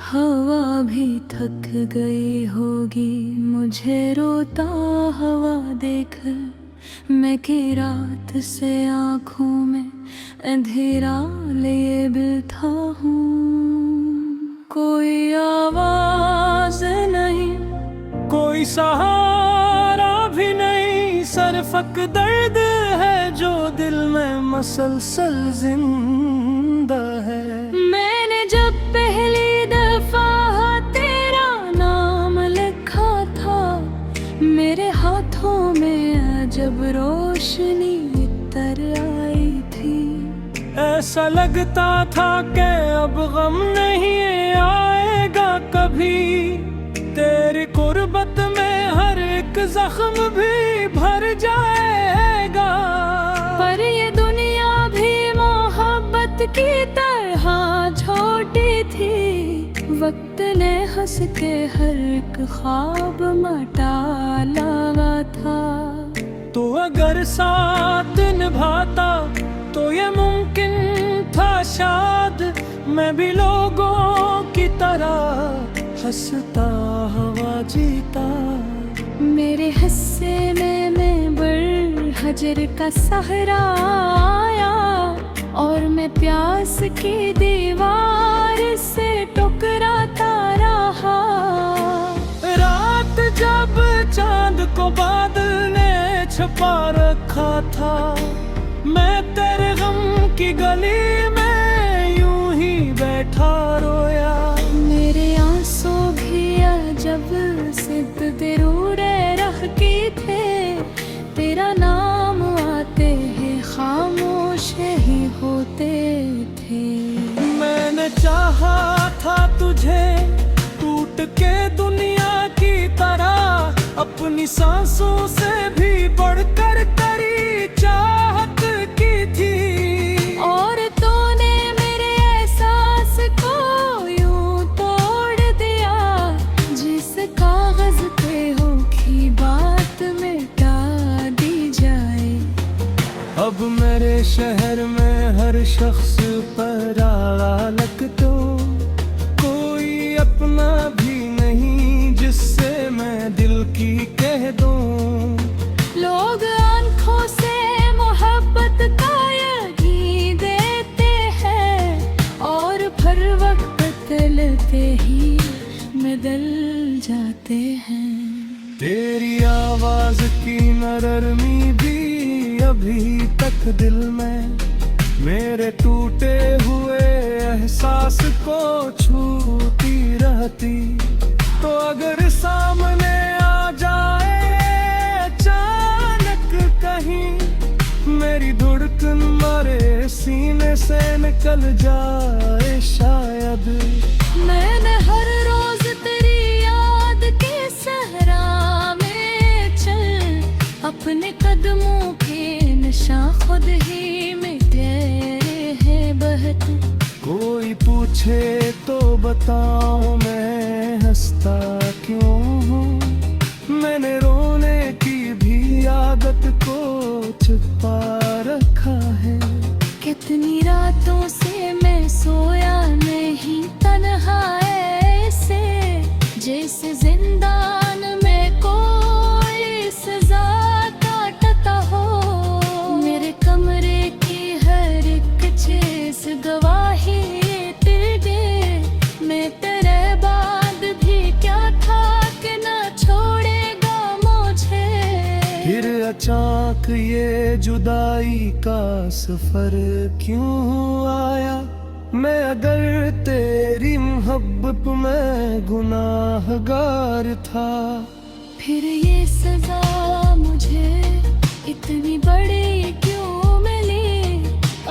हवा भी थक गई होगी मुझे रोता हवा देखकर। मैं कि रात से आँखों में अंधेरा लिए बिलथा हूँ। कोई आवाज नहीं, कोई सहारा भी नहीं, सिर्फ दर्द है जो दिल में मसलसल जिंदा है। मैंने जब पहली दफा तेरा नाम लिखा था, मेरे हाथों में अजब रोशनी तर आई थी। ऐसा लगता था कि अब गम नहीं आएगा कभी, तेरी कुर्बत में हर एक जख्म भी भर जाएगा। पर ये दुनिया भी मोहब्बत की तरह छोटी थी, वक्त ने हंस के हर एक ख्वाब मटा लगा था। तो अगर साथ निभाता तो ये मुमकिन था शायद, मैं भी लोगों की तरह हंसता हवा जीता। मेरे हिस्से में मैं बर हजर का सहरा आया, और मैं प्यास की दीवार से टकराता रहा। रात जब चांद को बादल ने छुपा रखा था, मैं तेरे गम की गली में यूं ही बैठा रोया। मेरे आंसू भी अजब सिद्ध दिरूरे रह के थे, तेरा नाम आते ही खामोश ही होते थे। मैंने चाहा था तुझे टूट के दुनिया की तरह, अपनी सांसों से भी बढ़कर तेरी चाहत की थी। और तूने मेरे एहसास को यूं तोड़ दिया, जिस कागज पे हो की बात मिटा दी जाए। अब मेरे शहर में हर शख्स पर आलक तो कोई अपना भी नहीं जिससे मैं दिल की कह दूं। लोग आंखों से मोहब्बत का यही देते हैं, और फिर वक्त बदलते ही बदल जाते हैं। तेरी आवाज की नरमी भी अभी तक दिल में मेरे टूटे हुए एहसास को छूती रहती। तो अगर सामने आ जाए अचानक कहीं, मेरी धड़कन मारे सीने से निकल जाए शायद। मैंने हर रोज तेरी याद के सहरा में चल, अपने कदमों के निशान खुद ही मिटे हैं बहत। कोई पूछे तो बताऊं मैं हंसता क्यों हूँ, मैंने रोने की भी आदत को छुपा रखा है। कितनी रातों से मैं सोया नहीं तन्हा ऐसे, जैसे जिंदान में कोई सजा काटता हो। मेरे कमरे की हर एक चीज गवाही तेरे, मैं तेरे बाद भी क्या था कि ना छोड़ेगा मुझे। फिर अचानक ये जुदाई का सफर क्यों आया, मैं अगर तेरी मोहब्बत में गुनाहगार था। फिर ये सजा मुझे इतनी बड़ी क्यों मिली,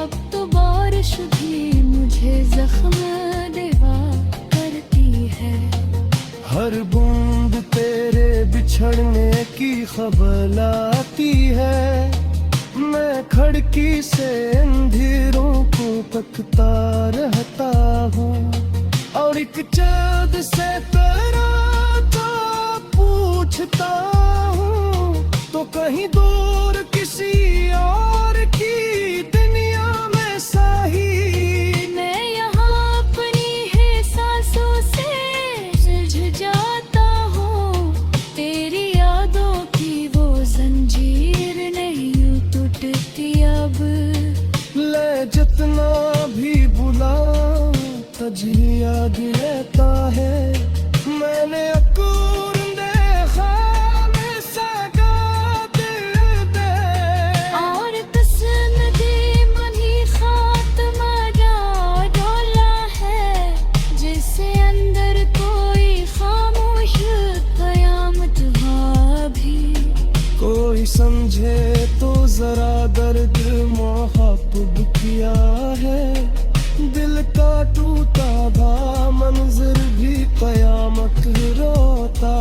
अब तो बारिश भी मुझे जख्म देवा करती है। हर बूंद तेरे बिछड़ने की खबर लाती है, मैं खिड़की से अंधेरों को तकता रहता हूँ। और एक चाँद से तेरा तो पूछता हूँ, तो कहीं दूर किसी और की दुनिया में साही। मैं यहाँ अपनी है सांसों से याद रहता है। मैंने अकूर देखा में सगा दिल दे और कसम दी मनी खात्मा डोला है, जिससे अंदर कोई खामोश कयामत भी। कोई समझे तो जरा दर्द मोहब्बत किया है। दिल का टूटा था मंजर भी कयामत रोता।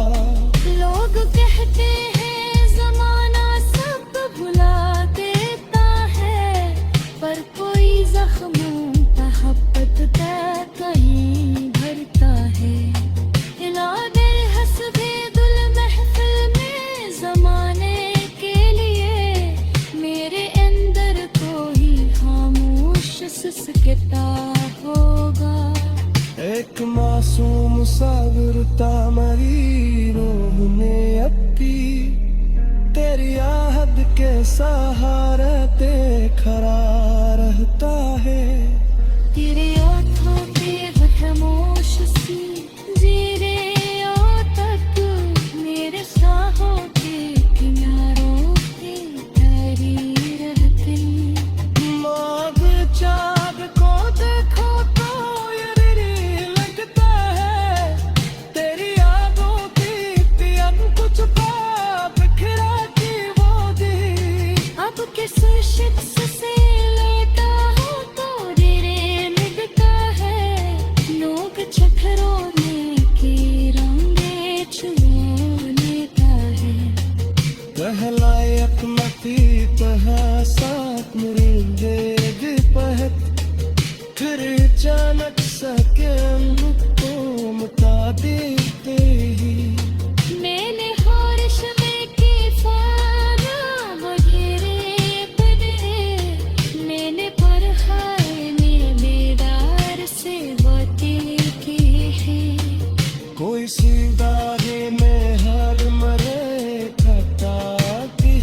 लोग कहते हैं जमाना सब भुला देता है, पर कोई जख्मों का हब्बत कहीं भरता है। इलादे हसबे दुल महफिल में जमाने के लिए, मेरे अंदर कोई खामोश सुसकता होगा। एक मासूम सावरता मरी रूह ने अपी, तेरी आहद के सहारे ते खड़ा रहता है। तेरे ओठों पे खामोश सी जीरे तक, मेरे साहों के किनारों पे ठहरी रहती। माग चाँद को देखो तो ये लगता है, तेरी यादों की पियन कुछ पाप बिखरा की वो दी। अब किस शख्स से लेता हूँ तो रे मिलता है, लोग चखरोने के रंगे चुरा लेता है। कहलायक मती कहा साथ मुर्दे पहत, फिर अचानक सके को मिटा देते ही। मैंने होश में की फारा वगैरह पढ़े, मैंने पढ़ाई में बेदार से बातें की है। कोई सीधा में हर मरे खटा की,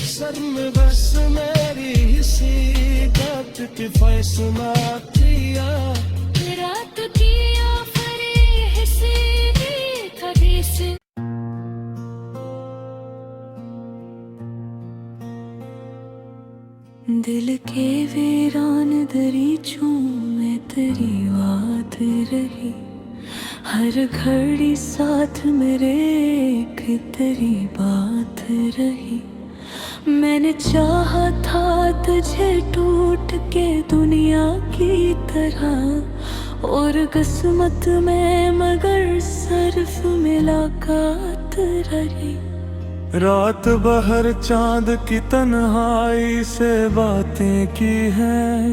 सर में बस मेरी हिस्सी बात की फैसला किया। रात किया फरे से कभी से दिल के वीरान दरीचों में तेरी बात रही, हर घड़ी साथ मेरे एक तेरी बात रही। मैंने चाहा था तुझे टूट के दुनिया की तरह, और किस्मत में मगर सिर्फ मुलाकात रही। रात बहर चांद की तन्हाई से बातें की हैं,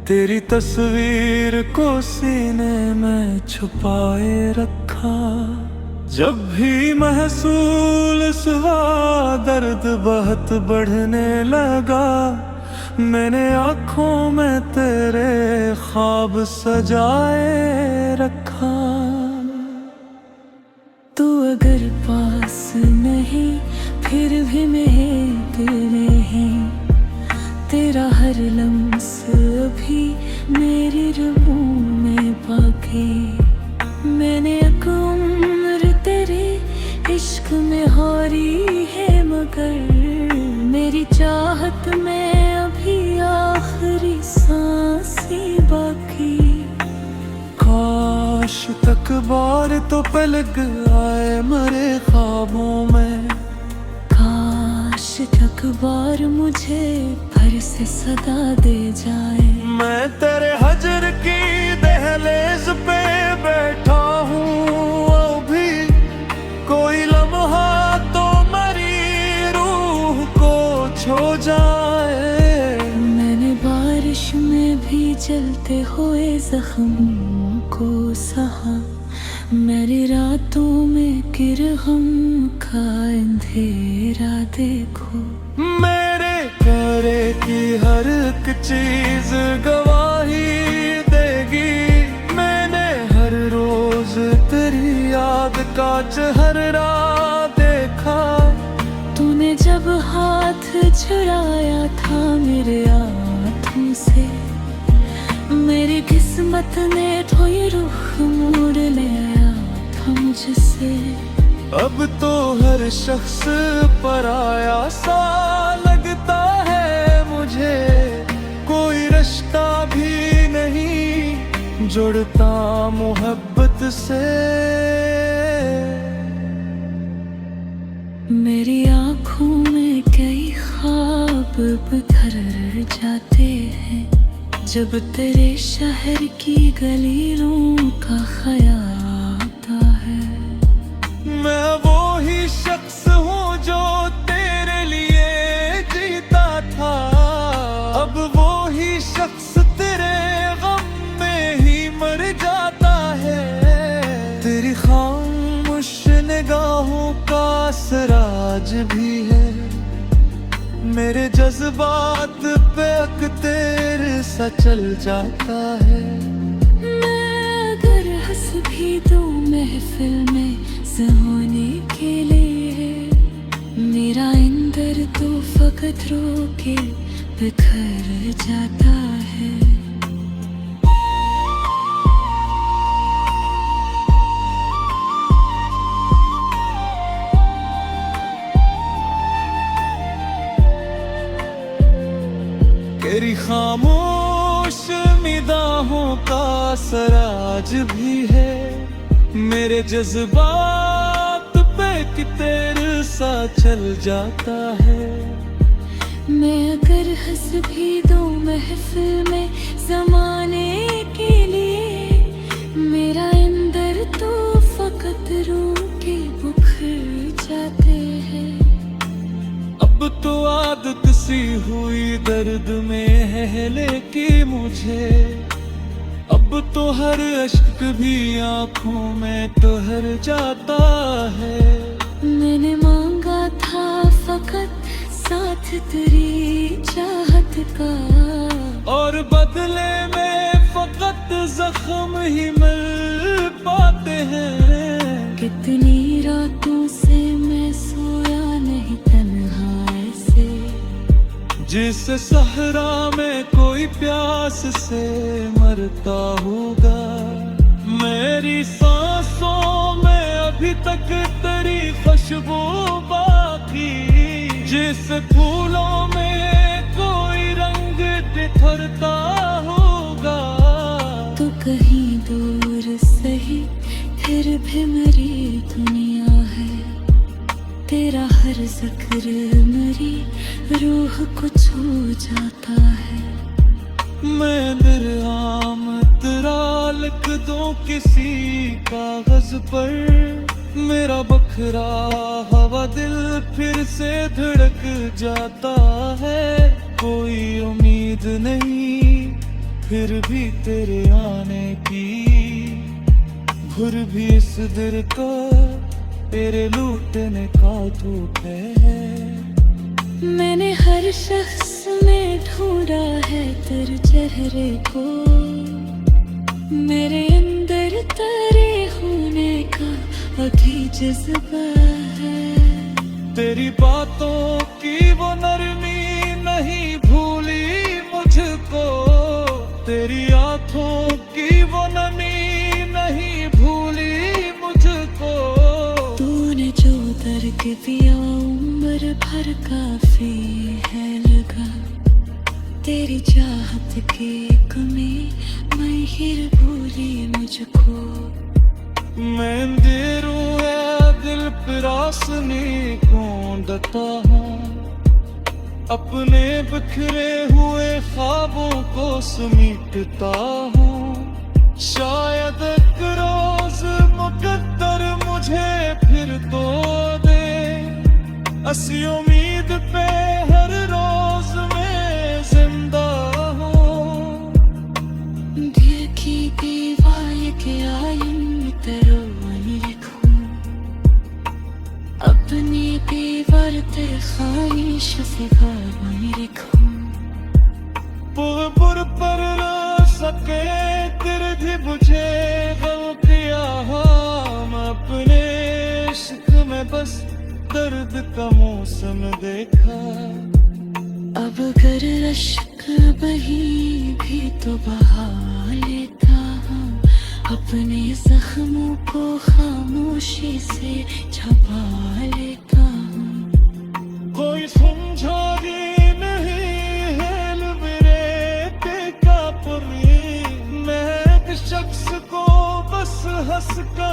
तेरी तस्वीर को सीने में छुपाए रखा। जब भी महसूस हुआ दर्द बहुत बढ़ने लगा, मैंने आँखों में तेरे ख्वाब सजाए रखा। तू अगर पास नहीं फिर भी मैं दिल में है, तेरा हर लम्स अभी मेरी रूह में बाकी। मैंने एक उम्र तेरे इश्क में हारी है, मगर मेरी चाहत में अभी आखिरी सांसें बाकी। काश तक बार तो पलक आए मरे ख्वाबों में, काश तक बार मुझे फिर से सदा दे जाए। मैं तेरे हजर की दहलीज पे बैठा हूँ अभी, कोई लम्हा तो मरी रूह को छो जाए। मैंने बारिश में भी जलते हुए जख्मों को सहा, मेरी रातों में किरहम का अंधेरा देखो। मेरे करे की हर एक चीज गवाही देगी। मैंने हर रोज तेरी याद का चेहरा देखा। तूने जब हाथ छुड़ाया था मेरे हाथों से, मेरी किस किस्मत ने थोड़ी रुख मोड़ लिया था मुझसे। अब तो हर शख्स पराया सा लगता है मुझे, कोई रिश्ता भी नहीं जुड़ता मोहब्बत से। मेरी आँखों में कई ख्वाब बिखर जाते हैं, जब तेरे शहर की गलियों का ख्याल आता है। मैं वो ही शख्स हूँ जो तेरे लिए जीता था, अब वो ही शख्स तेरे गम में ही मर जाता है। तेरी खामोश निगाहों का असराज भी है, मेरे जज्बात पे अख्तर सा चल जाता है। मैं अगर हंस भी दूं महफिल में होने के लिए, मेरा अंदर तो फकत रो के बिखर जाता है। तेरी खामोश निगाहों का सराज भी है, मेरे जज्बात पे कितर सा चल जाता है। मैं अगर हंस भी दूं महफिल में ज़माने के लिए, मेरा अंदर तो फकत रो के बिखर जाते हैं। अब तो आदत सी हुई दर्द में है लेके मुझे, अब तो हर अश्क भी आँखों में ठहर जाता है। मैंने मांगा था फकत साथ तेरी चाहत का, और बदले में फकत जख्म ही मिल पाते हैं। कितनी रातों से मैं सोया नहीं तन्हाई से, जिस सहरा में कोई प्यास से मरता होगा। मेरी सांसों में अभी तक तेरी खुशबू बाकी, जिस फूलों में कोई रंग बिखरता होगा। तो कहीं दूर सही फिर भी मेरी दुनिया है, तेरा हर जिक्र मेरी रूह को छू जाता है। मैं दिल-आम तेरा लिख दूं किसी कागज पर, मेरा बखरा हवा दिल फिर से धड़क जाता है। कोई उम्मीद नहीं फिर भी तेरे आने की, घुर भी इस दिल का तेरे लूटने का धूप है। मैंने हर शख्स में ढूंढा है तेरे चेहरे को, मेरे अंदर तेरे होने का अभी जज्बा है। तेरी बातों की वो नरमी नहीं भूली मुझको, तेरी आंखों की वो नमी नहीं भूली मुझको। तूने जो दर्द दिया उम्र भर काफी है लगा, तेरी चाहत की कमी मैं हिर भूली मुझको। मैं अंधेरों है दिल पे रोशनी ढूंढता हूँ, अपने बिखरे हुए ख्वाबों को समेटता हूँ। शायद एक रोज मुकद्दर मुझे फिर तो दे, ऐसी उम्मीद पे हर रोज मैं जिंदा हूँ। दिल की दीवार के आयन तेरे वहीं लिखूं, अपनी दीवार तेरे ख्वाहिश से वहीं लिखूं। पुर पर न सके गिरध बुझे गम किया हम, अपने इश्क में बस दर्द का मौसम देखा। अब अगर अश्क बही भी तो बहा लेता, अपने जख्मों को खामोशी से छुपा लेता हूँ। कोई समझोगी नहीं है मेरे का पुरी, मैं एक शख्स को बस हंस का